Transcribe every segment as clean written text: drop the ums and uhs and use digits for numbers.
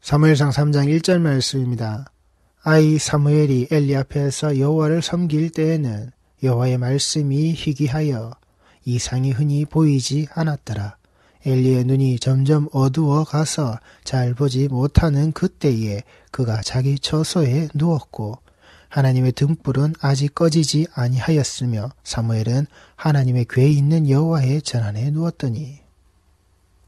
사무엘상 3장 1절 말씀입니다. 아이 사무엘이 엘리 앞에서 여호와를 섬길 때에는 여호와의 말씀이 희귀하여 이상이 흔히 보이지 않았더라. 엘리의 눈이 점점 어두워 가서 잘 보지 못하는 그때에 그가 자기 처소에 누웠고 하나님의 등불은 아직 꺼지지 아니하였으며 사무엘은 하나님의 궤에 있는 여호와의 전안에 누웠더니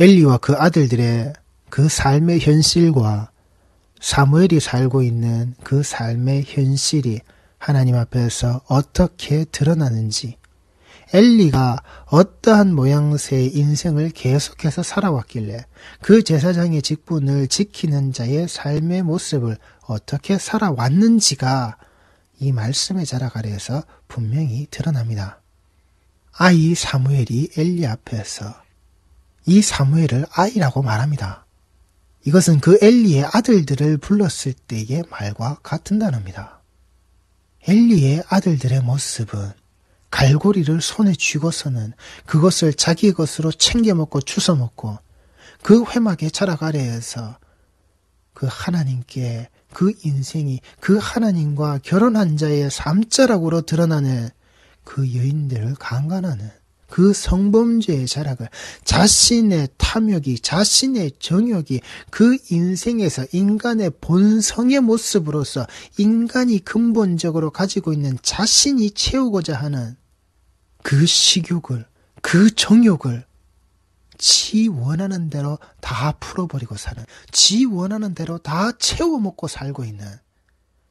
엘리와 그 아들들의 그 삶의 현실과 사무엘이 살고 있는 그 삶의 현실이 하나님 앞에서 어떻게 드러나는지, 엘리가 어떠한 모양새의 인생을 계속해서 살아왔길래 그 제사장의 직분을 지키는 자의 삶의 모습을 어떻게 살아왔는지가 이 말씀의 자락 아래에서 분명히 드러납니다. 아이 사무엘이 엘리 앞에서 이 사무엘을 아이라고 말합니다. 이것은 그 엘리의 아들들을 불렀을 때의 말과 같은 단어입니다. 엘리의 아들들의 모습은 갈고리를 손에 쥐고서는 그것을 자기 것으로 챙겨 먹고 주워 먹고 그 회막의 자락 아래에서 그 하나님께 그 인생이 그 하나님과 결혼한 자의 삶자락으로 드러나는 그 여인들을 강간하는 그 성범죄의 자락을 자신의 탐욕이, 자신의 정욕이 그 인생에서 인간의 본성의 모습으로서 인간이 근본적으로 가지고 있는 자신이 채우고자 하는 그 식욕을, 그 정욕을 지 원하는 대로 다 풀어버리고 사는, 지 원하는 대로 다 채워 먹고 살고 있는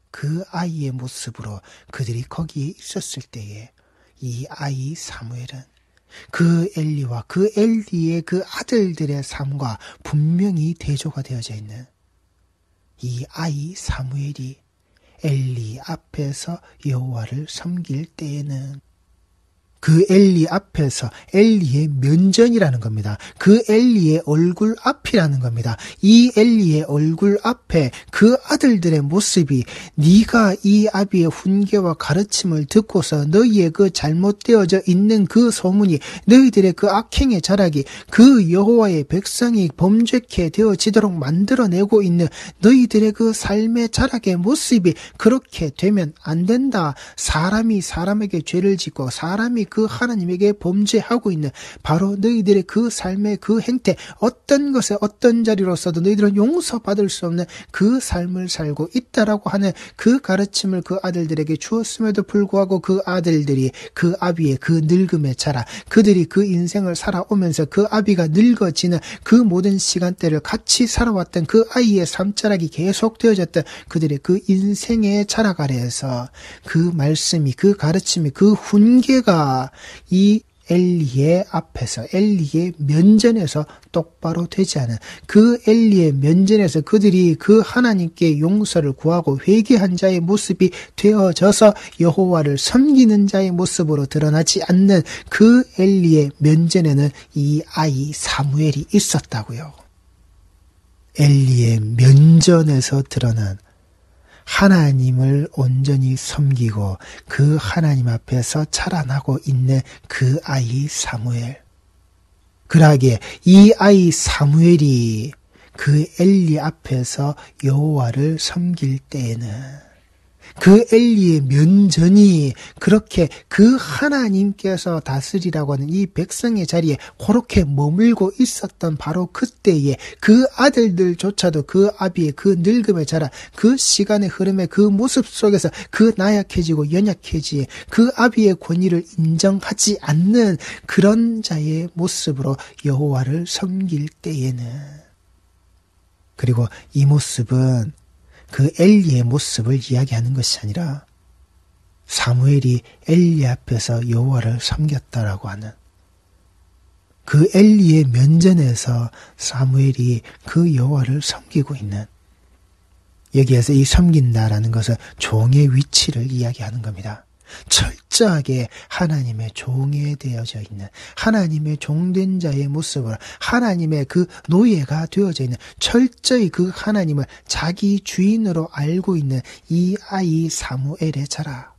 그 아이의 모습으로 그들이 거기에 있었을 때에 이 아이 사무엘은 그 엘리와 그 엘리의 그 아들들의 삶과 분명히 대조가 되어져 있는 이 아이 사무엘이 엘리 앞에서 여호와를 섬길 때에는 그 엘리 앞에서 엘리의 면전이라는 겁니다. 그 엘리의 얼굴 앞이라는 겁니다. 이 엘리의 얼굴 앞에 그 아들들의 모습이 네가 이 아비의 훈계와 가르침을 듣고서 너희의 그 잘못되어져 있는 그 소문이 너희들의 그 악행의 자락이 그 여호와의 백성이 범죄케 되어지도록 만들어내고 있는 너희들의 그 삶의 자락의 모습이 그렇게 되면 안 된다. 사람이 사람에게 죄를 짓고 사람이 그 하나님에게 범죄하고 있는 바로 너희들의 그 삶의 그 행태, 어떤 것에 어떤 자리로서도 너희들은 용서받을 수 없는 그 삶을 살고 있다라고 하는 그 가르침을 그 아들들에게 주었음에도 불구하고 그 아들들이 그 아비의 그 늙음의 자라, 그들이 그 인생을 살아오면서 그 아비가 늙어지는 그 모든 시간대를 같이 살아왔던 그 아이의 삶자락이 계속되어졌던 그들의 그 인생의 자락 아래에서 그 말씀이, 그 가르침이, 그 훈계가 이 엘리의 앞에서, 엘리의 면전에서 똑바로 되지 않은 그 엘리의 면전에서 그들이 그 하나님께 용서를 구하고 회개한 자의 모습이 되어져서 여호와를 섬기는 자의 모습으로 드러나지 않는 그 엘리의 면전에는 이 아이 사무엘이 있었다고요. 엘리의 면전에서 드러난 하나님을 온전히 섬기고 그 하나님 앞에서 자라나고 있는 그 아이 사무엘. 그러하기에 이 아이 사무엘이 그 엘리 앞에서 여호와를 섬길 때에는 그 엘리의 면전이 그렇게 그 하나님께서 다스리라고 하는 이 백성의 자리에 그렇게 머물고 있었던 바로 그때에 그 아들들조차도 그 아비의 그 늙음의 자라, 그 시간의 흐름의 그 모습 속에서 그 나약해지고 연약해지 그 아비의 권위를 인정하지 않는 그런 자의 모습으로 여호와를 섬길 때에는, 그리고 이 모습은 그 엘리의 모습을 이야기하는 것이 아니라 사무엘이 엘리 앞에서 여호와를 섬겼다라고 하는 그 엘리의 면전에서 사무엘이 그 여호와를 섬기고 있는, 여기에서 이 섬긴다라는 것은 종의 위치를 이야기하는 겁니다. 철저하게 하나님의 종에 되어져 있는, 하나님의 종된 자의 모습을, 하나님의 그 노예가 되어져 있는, 철저히 그 하나님을 자기 주인으로 알고 있는 이 아이 사무엘의 자라.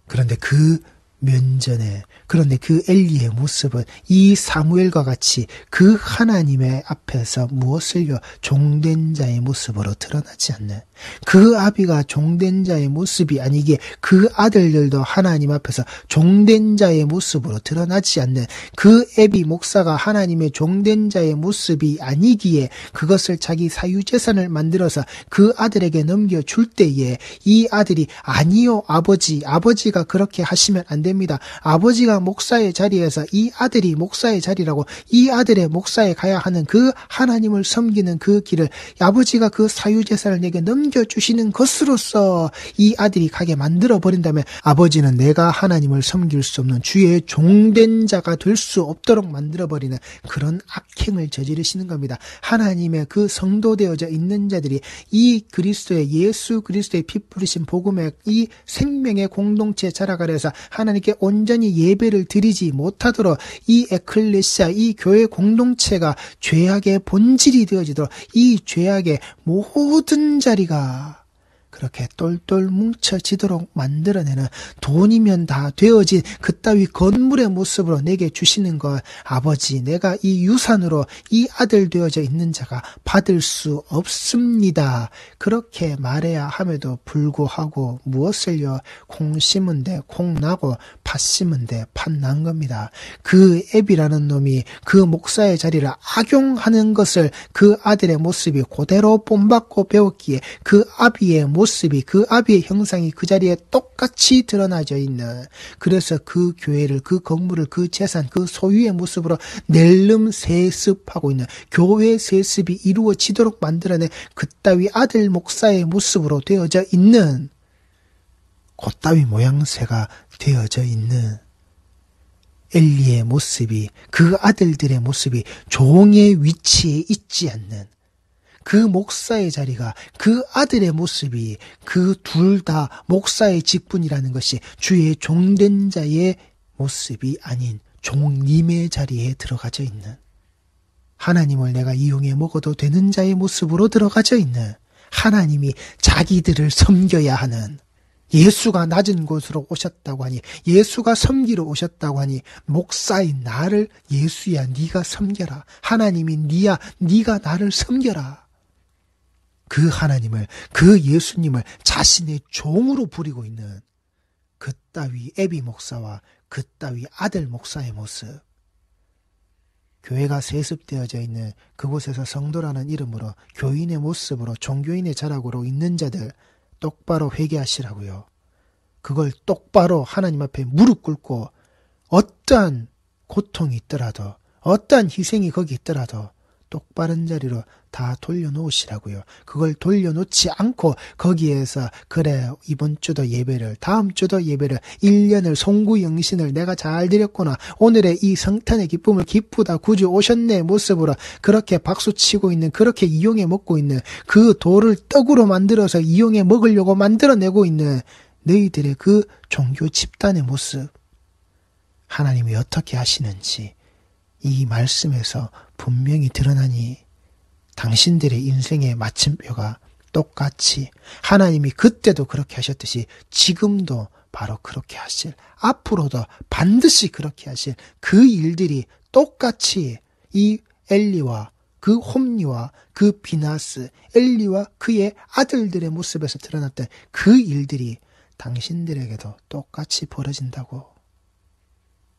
그런데 그 면전에. 그런데 그 엘리의 모습은 이 사무엘과 같이 그 하나님의 앞에서 무엇을요? 종된 자의 모습으로 드러나지 않는, 그 아비가 종된 자의 모습이 아니기에 그 아들들도 하나님 앞에서 종된 자의 모습으로 드러나지 않는, 그 에비 목사가 하나님의 종된 자의 모습이 아니기에 그것을 자기 사유재산을 만들어서 그 아들에게 넘겨줄 때에 이 아들이 아니요 아버지가 그렇게 하시면 안 됩니다. 아버지가 목사의 자리에서 이 아들이 목사의 자리라고, 이 아들의 목사에 가야 하는 그 하나님을 섬기는 그 길을 아버지가 그 사유재산을 내게 넘겨주시는 것으로서 이 아들이 가게 만들어버린다면 아버지는 내가 하나님을 섬길 수 없는 주의 종된 자가 될 수 없도록 만들어버리는 그런 악행을 저지르시는 겁니다. 하나님의 그 성도되어져 있는 자들이 이 그리스도의, 예수 그리스도의 피 뿌리신 복음의 이 생명의 공동체에 자라가려서 하나님께 온전히 예배를 드리지 못하도록 이 에클레시아, 이 교회 공동체가 죄악의 본질이 되어지도록 이 죄악의 모든 자리가 그렇게 똘똘 뭉쳐지도록 만들어내는, 돈이면 다 되어진 그따위 건물의 모습으로 내게 주시는 것, 아버지 내가 이 유산으로 이 아들 되어져 있는 자가 받을 수 없습니다. 그렇게 말해야 함에도 불구하고 무엇을요? 콩 심은 데 콩 나고 팥 심은 데 팥 난 겁니다. 그 애비라는 놈이 그 목사의 자리를 악용하는 것을 그 아들의 모습이 그대로 본받고 배웠기에 그 아비의 모습이, 그 아비의 형상이 그 자리에 똑같이 드러나져 있는, 그래서 그 교회를, 그 건물을, 그 재산, 그 소유의 모습으로 낼름 세습하고 있는, 교회 세습이 이루어지도록 만들어낸 그따위 아들 목사의 모습으로 되어져 있는, 그따위 모양새가 되어져 있는 엘리의 모습이, 그 아들들의 모습이 종의 위치에 있지 않는, 그 목사의 자리가, 그 아들의 모습이, 그 둘 다 목사의 직분이라는 것이 주의 종된 자의 모습이 아닌 종님의 자리에 들어가져 있는, 하나님을 내가 이용해 먹어도 되는 자의 모습으로 들어가져 있는, 하나님이 자기들을 섬겨야 하는, 예수가 낮은 곳으로 오셨다고 하니, 예수가 섬기러 오셨다고 하니 목사인 나를 예수야 네가 섬겨라, 하나님이 니야 네가 나를 섬겨라. 그 하나님을, 그 예수님을 자신의 종으로 부리고 있는 그따위 애비 목사와 그따위 아들 목사의 모습, 교회가 세습되어져 있는 그곳에서 성도라는 이름으로 교인의 모습으로 종교인의 자락으로 있는 자들 똑바로 회개하시라고요. 그걸 똑바로 하나님 앞에 무릎 꿇고 어떠한 고통이 있더라도, 어떠한 희생이 거기 있더라도 똑바른 자리로 다 돌려놓으시라고요. 그걸 돌려놓지 않고 거기에서 그래 이번 주도 예배를, 다음 주도 예배를, 1년을 송구영신을 내가 잘 드렸구나, 오늘의 이 성탄의 기쁨을 기쁘다 구주 오셨네 모습으로 그렇게 박수치고 있는, 그렇게 이용해 먹고 있는, 그 돌을 떡으로 만들어서 이용해 먹으려고 만들어내고 있는 너희들의 그 종교 집단의 모습, 하나님이 어떻게 하시는지 이 말씀에서 분명히 드러나니 당신들의 인생의 마침표가 똑같이 하나님이 그때도 그렇게 하셨듯이 지금도 바로 그렇게 하실, 앞으로도 반드시 그렇게 하실 그 일들이 똑같이 이 엘리와 그 홈리와 그 비나스, 엘리와 그의 아들들의 모습에서 드러났던 그 일들이 당신들에게도 똑같이 벌어진다고.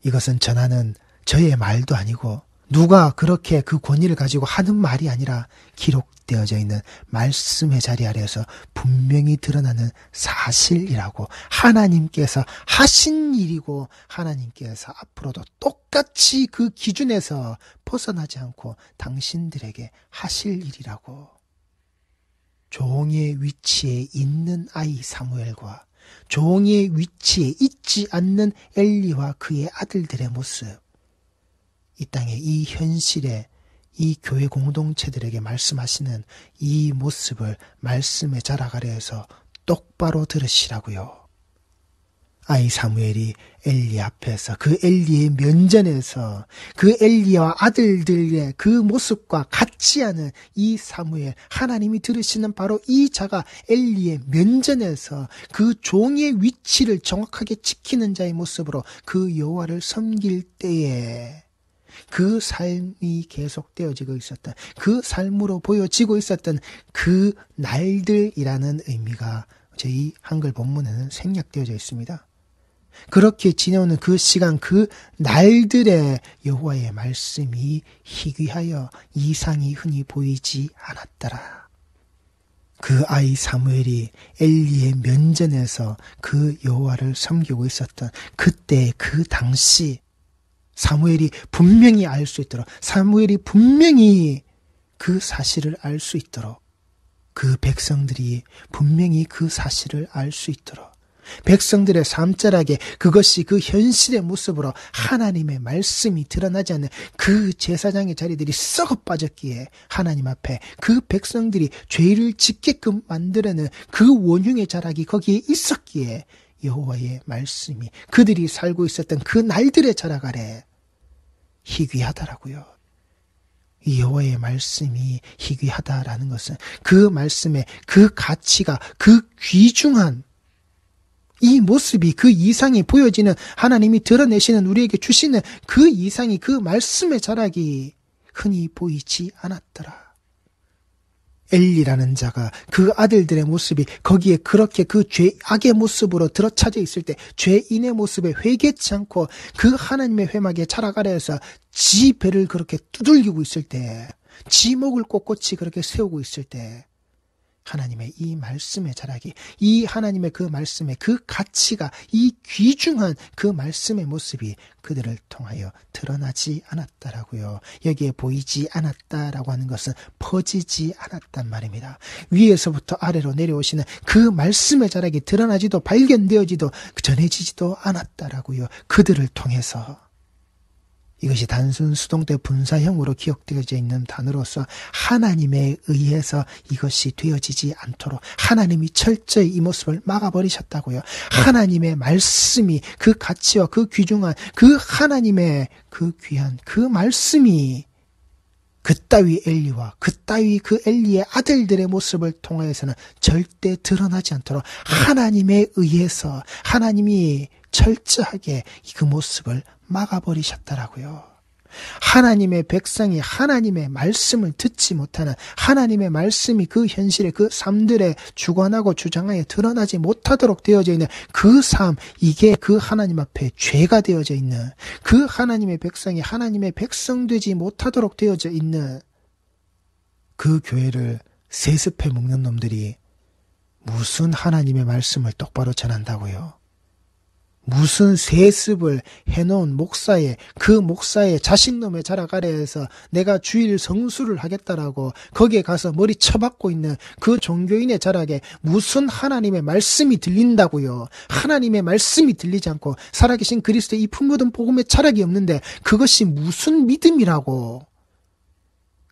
이것은 전하는 저의 말도 아니고 누가 그렇게 그 권위를 가지고 하는 말이 아니라 기록되어져 있는 말씀의 자리 아래에서 분명히 드러나는 사실이라고, 하나님께서 하신 일이고 하나님께서 앞으로도 똑같이 그 기준에서 벗어나지 않고 당신들에게 하실 일이라고. 종의 위치에 있는 아이 사무엘과 종의 위치에 있지 않는 엘리와 그의 아들들의 모습, 이 땅에 이 현실에 이 교회 공동체들에게 말씀하시는 이 모습을 말씀의 자락 아래에서 똑바로 들으시라고요. 아이 사무엘이 엘리 앞에서 그 엘리의 면전에서 그 엘리와 아들들의 그 모습과 같지 않은 이 사무엘, 하나님이 들으시는 바로 이 자가 엘리의 면전에서 그 종의 위치를 정확하게 지키는 자의 모습으로 그 여호와를 섬길 때에 그 삶이 계속되어지고 있었던, 그 삶으로 보여지고 있었던 그 날들이라는 의미가 저희 한글 본문에는 생략되어져 있습니다. 그렇게 지내오는 그 시간, 그 날들의 여호와의 말씀이 희귀하여 이상이 흔히 보이지 않았더라. 그 아이 사무엘이 엘리의 면전에서 그 여호와를 섬기고 있었던 그때 그 당시 사무엘이 분명히 알 수 있도록, 사무엘이 분명히 그 사실을 알 수 있도록, 그 백성들이 분명히 그 사실을 알 수 있도록, 백성들의 삶자락에 그것이 그 현실의 모습으로 하나님의 말씀이 드러나지 않는 그 제사장의 자리들이 썩어 빠졌기에 하나님 앞에 그 백성들이 죄를 짓게끔 만들어낸 그 원흉의 자락이 거기에 있었기에 여호와의 말씀이 그들이 살고 있었던 그 날들의 자락 아래 희귀하다라고요. 이 여호와의 말씀이 희귀하다라는 것은 그 말씀의 그 가치가, 그 귀중한 이 모습이, 그 이상이 보여지는, 하나님이 드러내시는, 우리에게 주시는 그 이상이, 그 말씀의 자락이 흔히 보이지 않았더라. 엘리라는 자가 그 아들들의 모습이 거기에 그렇게 그 죄악의 모습으로 들어차져 있을 때, 죄인의 모습에 회개치 않고 그 하나님의 회막의 자락 아래에서 지 배를 그렇게 두들기고 있을 때, 지 목을 꼿꼿이 그렇게 세우고 있을 때, 하나님의 이 말씀의 자락이, 이 하나님의 그 말씀의 그 가치가, 이 귀중한 그 말씀의 모습이 그들을 통하여 드러나지 않았다라고요. 여기에 보이지 않았다라고 하는 것은 퍼지지 않았단 말입니다. 위에서부터 아래로 내려오시는 그 말씀의 자락이 드러나지도 발견되어지도 전해지지도 않았다라고요. 그들을 통해서. 이것이 단순 수동태 분사형으로 기억되어져 있는 단어로서 하나님에 의해서 이것이 되어지지 않도록 하나님이 철저히 이 모습을 막아버리셨다고요. 하나님의 말씀이, 그 가치와 그 귀중한 그 하나님의 그 귀한 그 말씀이 그따위 엘리와 그따위 그 엘리의 아들들의 모습을 통하여서는 절대 드러나지 않도록 하나님에 의해서 하나님이 철저하게 그 모습을 막아버리셨더라고요. 하나님의 백성이 하나님의 말씀을 듣지 못하는, 하나님의 말씀이 그 현실의 그 삶들에 주관하고 주장하여 드러나지 못하도록 되어져 있는 그 삶, 이게 그 하나님 앞에 죄가 되어져 있는, 그 하나님의 백성이 하나님의 백성 되지 못하도록 되어져 있는 그 교회를 세습해 먹는 놈들이 무슨 하나님의 말씀을 똑바로 전한다고요? 무슨 세습을 해놓은 목사의, 그 목사의 자식놈의 자락 아래에서 내가 주일 성수를 하겠다라고 거기에 가서 머리 쳐박고 있는 그 종교인의 자락에 무슨 하나님의 말씀이 들린다고요. 하나님의 말씀이 들리지 않고 살아계신 그리스도의 이 품묻은 복음의 자락이 없는데 그것이 무슨 믿음이라고.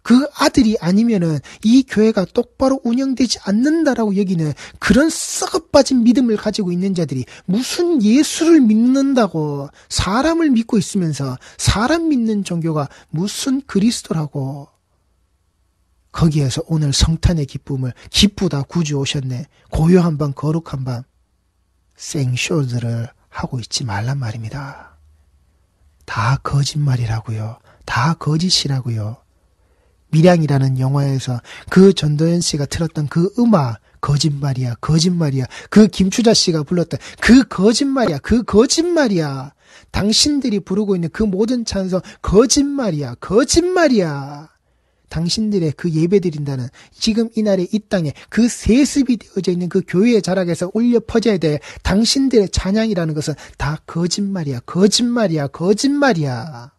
그 아들이 아니면은 이 교회가 똑바로 운영되지 않는다라고 여기는 그런 썩어빠진 믿음을 가지고 있는 자들이 무슨 예수를 믿는다고, 사람을 믿고 있으면서 사람 믿는 종교가 무슨 그리스도라고. 거기에서 오늘 성탄의 기쁨을 기쁘다 구주 오셨네, 고요한 밤 거룩한 밤 생쇼들을 하고 있지 말란 말입니다. 다 거짓말이라고요. 다 거짓이라고요. 밀양이라는 영화에서 그 전도연 씨가 틀었던 그 음악, 거짓말이야, 거짓말이야. 그 김추자 씨가 불렀던 그 거짓말이야, 그 거짓말이야. 당신들이 부르고 있는 그 모든 찬송, 거짓말이야, 거짓말이야. 당신들의 그 예배드린다는 지금 이날의 이 땅에 그 세습이 되어져 있는 그 교회의 자락에서 울려 퍼져야 될 당신들의 찬양이라는 것은 다 거짓말이야, 거짓말이야, 거짓말이야.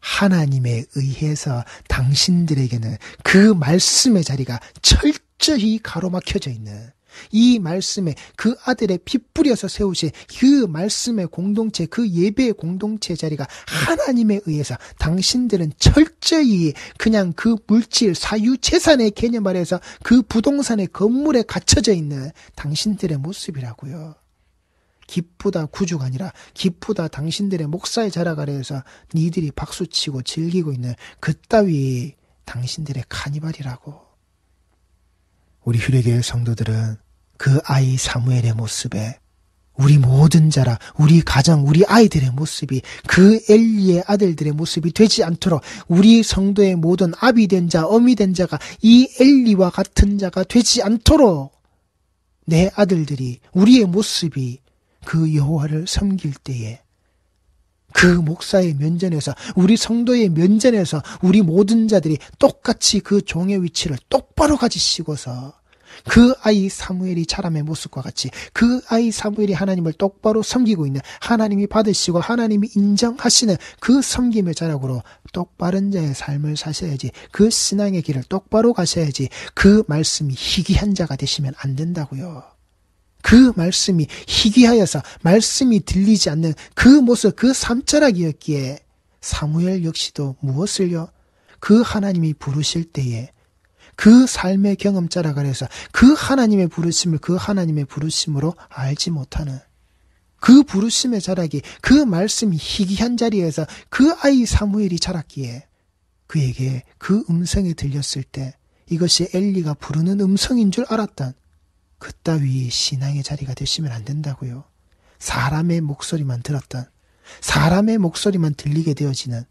하나님에 의해서 당신들에게는 그 말씀의 자리가 철저히 가로막혀져 있는, 이 말씀에 그 아들의 피 뿌려서 세우신 그 말씀의 공동체, 그 예배의 공동체 자리가 하나님에 의해서 당신들은 철저히 그냥 그 물질, 사유, 재산의 개념 아래에서 그 부동산의 건물에 갇혀져 있는 당신들의 모습이라고요. 기쁘다 구주가 아니라 기쁘다 당신들의 목사의 자랑하려 해서 니들이 박수치고 즐기고 있는 그따위 당신들의 카니발이라고. 우리 휴례교회 성도들은 그 아이 사무엘의 모습에 우리 모든 자라, 우리 가정, 우리 아이들의 모습이 그 엘리의 아들들의 모습이 되지 않도록 우리 성도의 모든 아비 된 자, 어미 된 자가 이 엘리와 같은 자가 되지 않도록 내 아들들이, 우리의 모습이 그 여호와를 섬길 때에 그 목사의 면전에서, 우리 성도의 면전에서 우리 모든 자들이 똑같이 그 종의 위치를 똑바로 가지시고서 그 아이 사무엘이 자람의 모습과 같이 그 아이 사무엘이 하나님을 똑바로 섬기고 있는, 하나님이 받으시고 하나님이 인정하시는 그 섬김의 자락으로 똑바른 자의 삶을 사셔야지, 그 신앙의 길을 똑바로 가셔야지. 그 말씀이 희귀한 자가 되시면 안 된다고요. 그 말씀이 희귀하여서 말씀이 들리지 않는 그 모습, 그 삶자락이었기에 사무엘 역시도 무엇을요? 그 하나님이 부르실 때에 그 삶의 경험자라 그래서 그 하나님의 부르심을 그 하나님의 부르심으로 알지 못하는 그 부르심의 자락이, 그 말씀이 희귀한 자리에서 그 아이 사무엘이 자랐기에 그에게 그 음성이 들렸을 때 이것이 엘리가 부르는 음성인 줄 알았던 그따위 신앙의 자리가 되시면 안 된다고요. 사람의 목소리만 들었던, 사람의 목소리만 들리게 되어지는,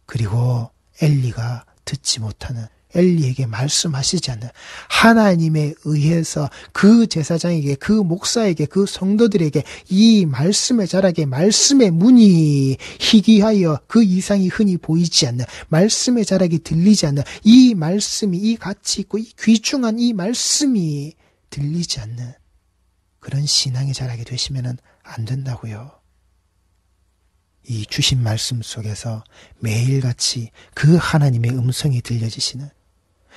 그리고 엘리가 듣지 못하는, 엘리에게 말씀하시지 않는, 하나님에 의해서 그 제사장에게, 그 목사에게, 그 성도들에게 이 말씀의 자락에 말씀의 문이 희귀하여 그 이상이 흔히 보이지 않는, 말씀의 자락이 들리지 않는, 이 말씀이, 이 가치 있고 이 귀중한 이 말씀이 들리지 않는 그런 신앙의 자락이 되시면 안 된다고요. 이 주신 말씀 속에서 매일같이 그 하나님의 음성이 들려지시는,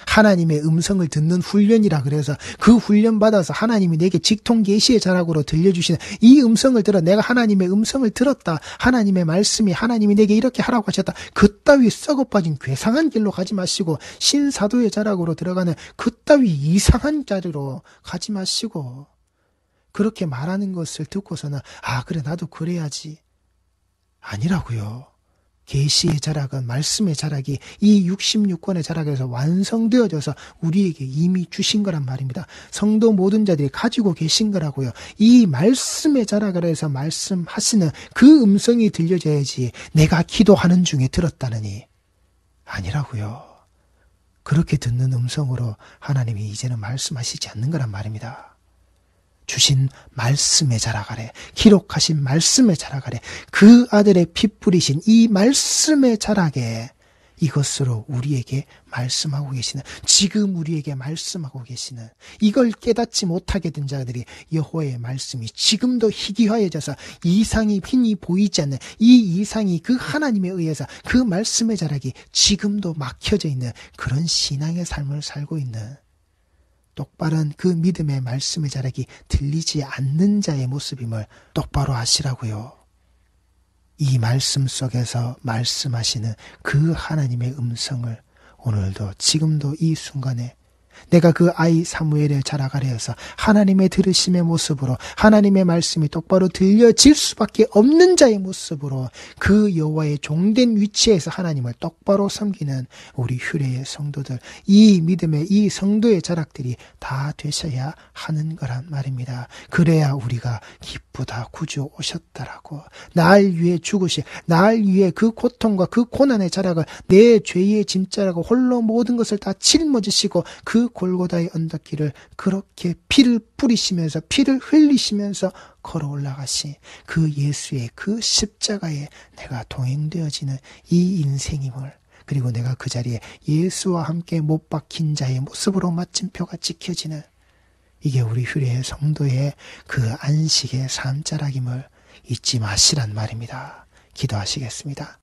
하나님의 음성을 듣는 훈련이라 그래서 그 훈련 받아서 하나님이 내게 직통 계시의 자락으로 들려주시는 이 음성을 들어 내가 하나님의 음성을 들었다, 하나님의 말씀이 하나님이 내게 이렇게 하라고 하셨다, 그따위 썩어빠진 괴상한 길로 가지 마시고 신사도의 자락으로 들어가는 그따위 이상한 자리로 가지 마시고, 그렇게 말하는 것을 듣고서는 아 그래 나도 그래야지, 아니라고요. 계시의 자락은, 말씀의 자락이 이 66권의 자락에서 완성되어져서 우리에게 이미 주신 거란 말입니다. 성도 모든 자들이 가지고 계신 거라고요. 이 말씀의 자락을 해서 말씀하시는 그 음성이 들려져야지 내가 기도하는 중에 들었다느니, 아니라고요. 그렇게 듣는 음성으로 하나님이 이제는 말씀하시지 않는 거란 말입니다. 주신 말씀의 자락 아래, 기록하신 말씀의 자락 아래, 그 아들의 피 뿌리신 이 말씀의 자락에 이것으로 우리에게 말씀하고 계시는, 지금 우리에게 말씀하고 계시는, 이걸 깨닫지 못하게 된 자들이 여호와의 말씀이 지금도 희귀하여져서 이상이 흔히 보이지 않는 이 이상이 그 하나님에 의해서 그 말씀의 자락이 지금도 막혀져 있는 그런 신앙의 삶을 살고 있는, 똑바른 그 믿음의 말씀의 자락이 들리지 않는 자의 모습임을 똑바로 아시라고요. 이 말씀 속에서 말씀하시는 그 하나님의 음성을 오늘도 지금도 이 순간에 내가 그 아이 사무엘의 자락 아래에서 하나님의 들으심의 모습으로 하나님의 말씀이 똑바로 들려질 수밖에 없는 자의 모습으로 그 여호와의 종된 위치에서 하나님을 똑바로 섬기는 우리 휴례의 성도들, 이 믿음의 이 성도의 자락들이 다 되셔야 하는 거란 말입니다. 그래야 우리가 기쁘다 구주 오셨다라고, 날 위해 죽으실, 날 위해 그 고통과 그 고난의 자락을 내 죄의 짐자라고 홀로 모든 것을 다 짊어지시고 그 골고다의 언덕길을 그렇게 피를 뿌리시면서 피를 흘리시면서 걸어 올라가신 그 예수의 그 십자가에 내가 동행되어지는 이 인생임을, 그리고 내가 그 자리에 예수와 함께 못 박힌 자의 모습으로 마침표가 찍혀지는, 이게 우리 휴례의 성도의 그 안식의 삶자락임을 잊지 마시란 말입니다. 기도하시겠습니다.